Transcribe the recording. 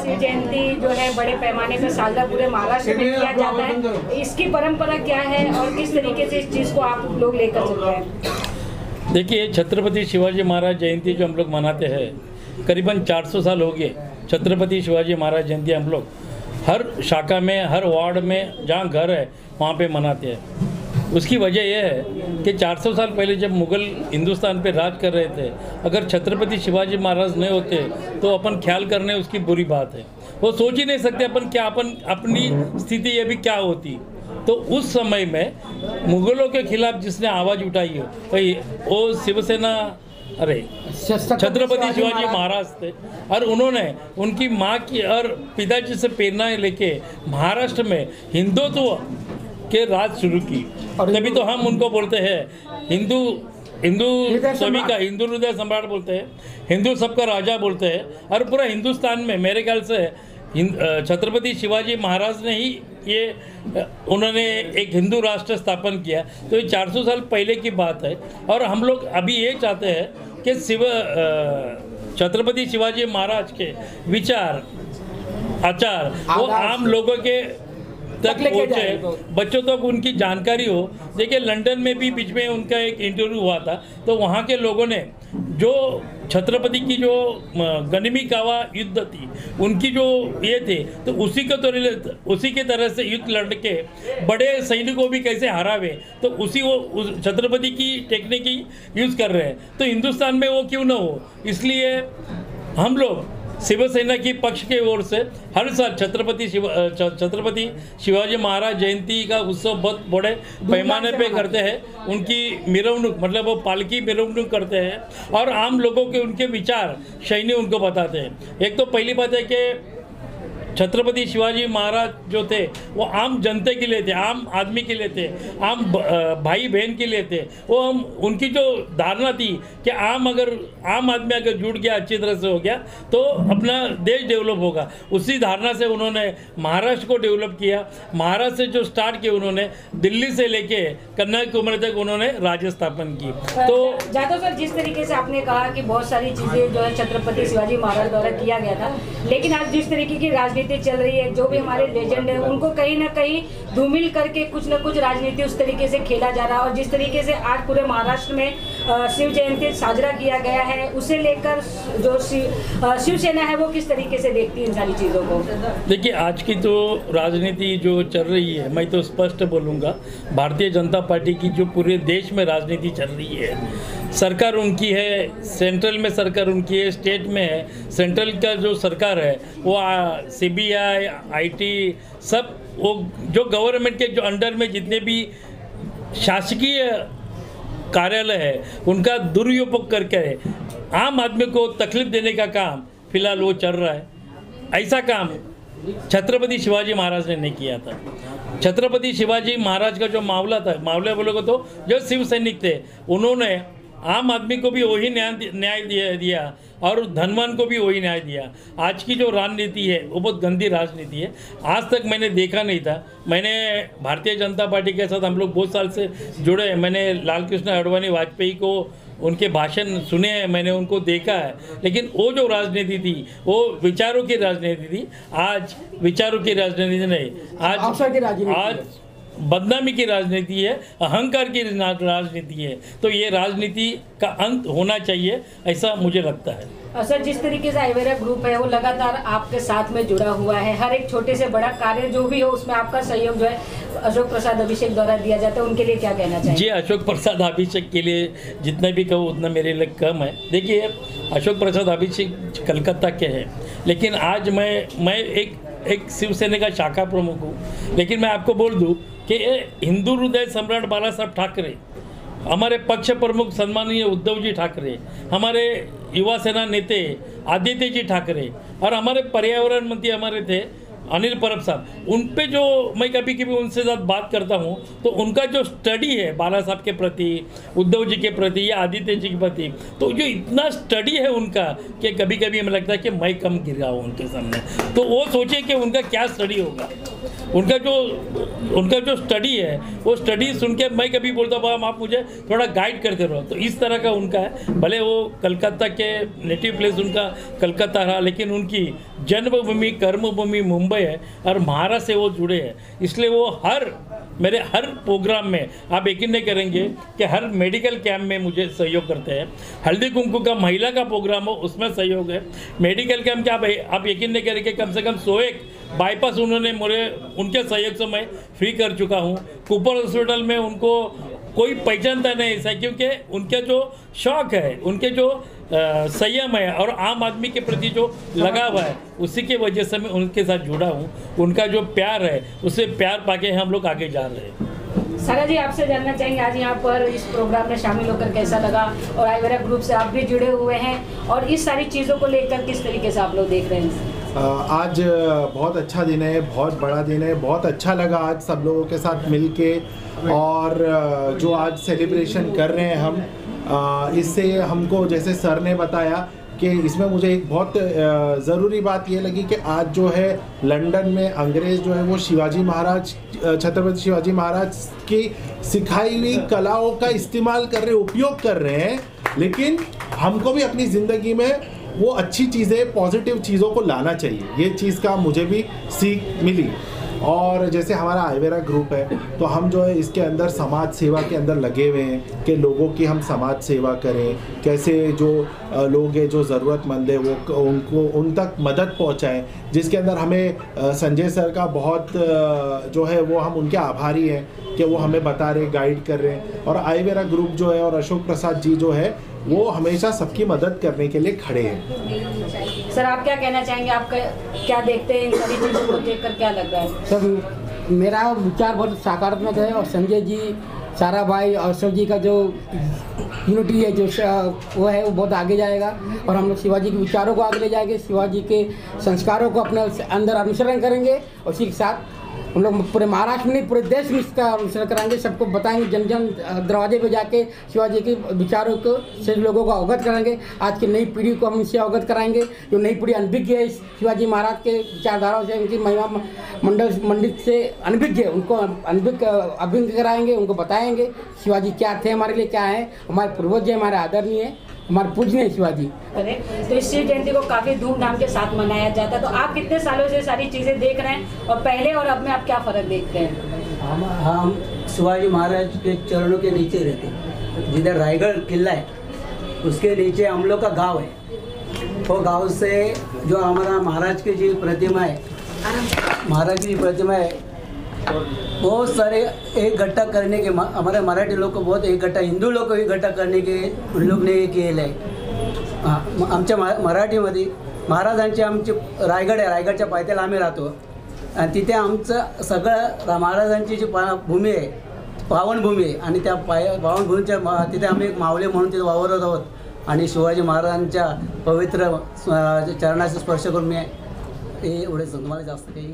शिव जयंती जो है बड़े पैमाने पर सालदा पूरे महाराष्ट्र में किया जाता है, इसकी परंपरा क्या है और किस तरीके से इस चीज़ को आप लोग लेकर चल रहे हैं? देखिए, छत्रपति शिवाजी महाराज जयंती जो हम लोग मनाते हैं, करीबन 400 साल हो गए। छत्रपति शिवाजी महाराज जयंती हम लोग हर शाखा में, हर वार्ड में जहाँ घर है वहाँ पे मनाते हैं। उसकी वजह यह है कि 400 साल पहले जब मुग़ल हिंदुस्तान पे राज कर रहे थे, अगर छत्रपति शिवाजी महाराज नहीं होते तो अपन ख्याल करने उसकी बुरी बात है। वो सोच ही नहीं सकते अपन क्या अपनी स्थिति ये भी क्या होती। तो उस समय में मुग़लों के खिलाफ जिसने आवाज़ उठाई है भाई वो शिवसेना, अरे छत्रपति शिवाजी महाराज थे। और उन्होंने उनकी माँ की और पिताजी से प्रेरणा लेके महाराष्ट्र में हिंदुत्व के राज शुरू की। तभी तो हम उनको बोलते हैं हिंदू सभी का हिंदू हृदय सम्राट बोलते हैं, हिंदू सबका राजा बोलते हैं। और पूरा हिंदुस्तान में मेरे ख्याल से छत्रपति शिवाजी महाराज ने ही उन्होंने एक हिंदू राष्ट्र स्थापन किया। तो ये 400 साल पहले की बात है। और हम लोग अभी ये चाहते हैं कि छत्रपति शिवाजी महाराज के विचार आचार वो आम लोगों के तक पहुँचे, बच्चों तक उनकी जानकारी हो। देखिए, लंदन में भी बीच में उनका एक इंटरव्यू हुआ था, तो वहाँ के लोगों ने जो छत्रपति की जो गनिमी कावा युद्ध थी उनकी जो ये थे, तो उसी के तरह से युद्ध लड़ के बड़े सैनिकों भी कैसे हरावे, तो वो छत्रपति की टेक्निक ही यूज़ कर रहे हैं। तो हिंदुस्तान में वो क्यों ना हो, इसलिए हम लोग शिवसेना की पक्ष के ओर से हर साल छत्रपति शिवाजी महाराज जयंती का उत्सव बहुत बड़े पैमाने पे करते हैं। उनकी मिरवणुक मतलब वो पालकी मिरवणुक करते हैं और आम लोगों के उनके विचार शैली उनको बताते हैं। एक तो पहली बात है कि छत्रपति शिवाजी महाराज जो थे वो आम जनता के लिए थे, आम आदमी के लिए थे, आम भाई बहन के लिए थे। वो हम उनकी जो धारणा थी कि आम आदमी अगर जुड़ गया, अच्छी तरह से हो गया तो अपना देश डेवलप होगा, उसी धारणा से उन्होंने महाराष्ट्र को डेवलप किया। महाराष्ट्र से जो स्टार्ट किया उन्होंने, दिल्ली से लेके कन्याकुमारी तक उन्होंने राज्य स्थापन की। तो जादव सर, जिस तरीके से आपने कहा कि बहुत सारी चीज़ें जो है छत्रपति शिवाजी महाराज द्वारा किया गया था, लेकिन आज जिस तरीके की राजनीति चल रही है, जो भी हमारे लेजेंड है उनको कहीं ना कहीं धूमिल करके कुछ ना कुछ राजनीति उस तरीके से खेला जा रहा है। और जिस तरीके से आज पूरे महाराष्ट्र में शिव जयंती साजरा किया गया है, उसे लेकर जो शिवसेना है वो किस तरीके से देखती है इन सारी चीज़ों को? देखिए, आज की तो राजनीति जो चल रही है, मैं तो स्पष्ट बोलूँगा, भारतीय जनता पार्टी की जो पूरे देश में राजनीति चल रही है, सरकार उनकी है, सेंट्रल में सरकार उनकी है, स्टेट में है। सेंट्रल का जो सरकार है वो CBI, IT सब वो जो गवर्नमेंट के जो अंडर में जितने भी शासकीय कार्यालय है उनका दुरुपयोग करके आम आदमी को तकलीफ देने का काम फिलहाल वो चल रहा है। ऐसा काम छत्रपति शिवाजी महाराज ने नहीं किया था। छत्रपति शिवाजी महाराज का जो मामला था, मामला बोलोगे तो जो शिव सैनिक थे उन्होंने आम आदमी को भी वही न्याय दिया और धनवान को भी वही न्याय दिया। आज की जो राजनीति है वो बहुत गंदी राजनीति है, आज तक मैंने देखा नहीं था। मैंने भारतीय जनता पार्टी के साथ हम लोग बहुत साल से जुड़े हैं। मैंने लाल कृष्ण अडवाणी वाजपेयी को उनके भाषण सुने हैं, मैंने उनको देखा है, लेकिन वो जो राजनीति थी वो विचारों की राजनीति थी। आज विचारों की राजनीति नहीं, आज बदनामी की राजनीति है, अहंकार की राजनीति है। तो ये राजनीति का अंत होना चाहिए, ऐसा मुझे लगता है। सर, जिस तरीके से आइवेरा ग्रुप है वो लगातार आपके साथ में जुड़ा हुआ है, हर एक छोटे से बड़ा कार्य जो भी हो उसमें आपका सहयोग जो है अशोक प्रसाद अभिषेक द्वारा दिया जाता है, उनके लिए क्या कहना चाहिए? जी, अशोक प्रसाद अभिषेक के लिए जितना भी कहो उतना मेरे लिए कम है। देखिए, अशोक प्रसाद अभिषेक कलकत्ता के हैं, लेकिन आज मैं एक शिवसेना का शाखा प्रमुख हूँ। लेकिन मैं आपको बोल दूँ कि हिंदू हृदय सम्राट बाला साहब ठाकरे, हमारे पक्ष प्रमुख सम्माननीय उद्धव जी ठाकरे, हमारे युवा सेना नेते आदित्य जी ठाकरे और हमारे पर्यावरण मंत्री हमारे थे अनिल परब साहब, उन पे जो मैं कभी कभी उनसे साथ बात करता हूँ तो उनका जो स्टडी है बाला साहब के प्रति, उद्धव जी के प्रति या आदित्य जी के प्रति, तो जो इतना स्टडी है उनका कि कभी कभी हमें लगता है कि मैं कम गिर रहा हूँ उनके सामने। तो वो सोचे कि उनका क्या स्टडी होगा, उनका जो स्टडी है वो स्टडी सुन के मैं कभी बोलता हूँ आप मुझे थोड़ा गाइड करते रहो। तो इस तरह का उनका है। भले वो कलकत्ता के नेटिव प्लेस उनका कलकत्ता रहा, लेकिन उनकी जन्मभूमि कर्मभूमि मुंबई है और महाराष्ट्र से वो जुड़े हैं। इसलिए वो मेरे हर प्रोग्राम में आप यकीन नहीं करेंगे कि हर मेडिकल कैंप में मुझे सहयोग करते हैं। हल्दी कुमकुम का महिला का प्रोग्राम हो उसमें सहयोग है। मेडिकल कैंप क्या आप यकीन नहीं करेंगे, कम से कम 101 बाईपास उन्होंने उनके सहयोग से मैं फ्री कर चुका हूँ। कूपर हॉस्पिटल में उनको कोई पहचानता नहीं ऐसा, क्योंकि उनके जो शौक है, उनके जो संयम है और आम आदमी के प्रति जो लगाव है, उसी की वजह से मैं उनके साथ जुड़ा हूँ। उनका जो प्यार है उससे प्यार पाके हम लोग आगे जा रहे हैं। सारा जी, आपसे जानना चाहेंगे आज यहाँ पर इस प्रोग्राम में शामिल होकर कैसा लगा, और आइवेरा ग्रुप से आप भी जुड़े हुए हैं और इस सारी चीज़ों को लेकर किस तरीके से आप लोग देख रहे हैं? आज बहुत अच्छा दिन है, बहुत बड़ा दिन है। बहुत अच्छा लगा आज सब लोगों के साथ मिलके, और जो आज सेलिब्रेशन कर रहे हैं हम, इससे हमको जैसे सर ने बताया कि इसमें मुझे एक बहुत ज़रूरी बात ये लगी कि आज जो है लंदन में अंग्रेज़ जो है वो शिवाजी महाराज, छत्रपति शिवाजी महाराज की सिखाई हुई कलाओं का इस्तेमाल कर रहे, उपयोग कर रहे हैं। लेकिन हमको भी अपनी ज़िंदगी में वो अच्छी चीज़ें, पॉजिटिव चीज़ों को लाना चाहिए। ये चीज़ का मुझे भी सीख मिली। और जैसे हमारा आइवेरा ग्रुप है तो हम जो है इसके अंदर समाज सेवा के अंदर लगे हुए हैं कि लोगों की हम समाज सेवा करें, कैसे जो लोग हैं जो ज़रूरतमंद है वो उन तक मदद पहुंचाएं, जिसके अंदर हमें संजय सर का बहुत जो है वो हम उनके आभारी हैं कि वो हमें बता रहे, गाइड कर रहे हैं। और आइवेरा ग्रुप जो है और अशोक प्रसाद जी जो है वो हमेशा सबकी मदद करने के लिए खड़े हैं। सर, आप क्या कहना चाहेंगे? आप क्या देखते हैं इन सारी चीज़ों को देखकर, क्या लग रहा है? सर, मेरा विचार बहुत सकारात्मक है और संजय जी, सारा भाई और अशोक जी का जो यूनिटी है जो वो है वो बहुत आगे जाएगा और हम लोग शिवाजी के विचारों को आगे ले जाएंगे, शिवाजी के संस्कारों को अपने अंदर अनुसरण करेंगे और उसी के साथ हम लोग पूरे महाराष्ट्र में नहीं पूरे देश में इसका अनुसरण कराएंगे। सबको बताएंगे, जन जन दरवाजे पे जाके शिवाजी के विचारों को से लोगों को अवगत कराएंगे। आज की नई पीढ़ी को हम इनसे अवगत कराएंगे। जो नई पीढ़ी अनभिज्ञ है शिवाजी महाराज के विचारधाराओं से, उनकी महिमा मंडित से अनभिज्ञ है, उनको अभिज्ञ कराएंगे, उनको बताएंगे शिवाजी क्या थे, हमारे लिए क्या है, हमारे पूर्वज है, हमारे आदरणीय है, हमारे पूजनीय शिवाजी। तो इस शिव जयंती को काफ़ी धूमधाम के साथ मनाया जाता है। तो आप कितने सालों से सारी चीज़ें देख रहे हैं और पहले और अब में आप क्या फ़र्क देखते हैं? हम शिवाजी महाराज के चरणों के नीचे रहते हैं। जिधर रायगढ़ किला है उसके नीचे हम लोग का गांव है। वो गांव से जो हमारा महाराज की जी प्रतिमा है, महाराज की प्रतिमा है, बहुत सारे इकट्ठा करने के हमारे मराठी लोग को बहुत इकट्ठा, हिंदू लोग को इकट्ठा करने के उन लोग ने केलं आहे। आमच्या मराठीमध्ये महाराजांची आमची रायगड आहे, रायगडच्या पायथ्याला आम्ही राहतो आणि तिथे आमचं सगळं महाराजांची जी भूमी आहे, पावनभूमी आहे आणि त्या पावनभूमीच्या तिथे आम्ही एक मावळे म्हणून तिथे वावरत आहोत आणि शिवाजी महाराजांच्या पवित्र चरणाचा स्पर्श करून मी एवढे तुम्हाला जास्त काही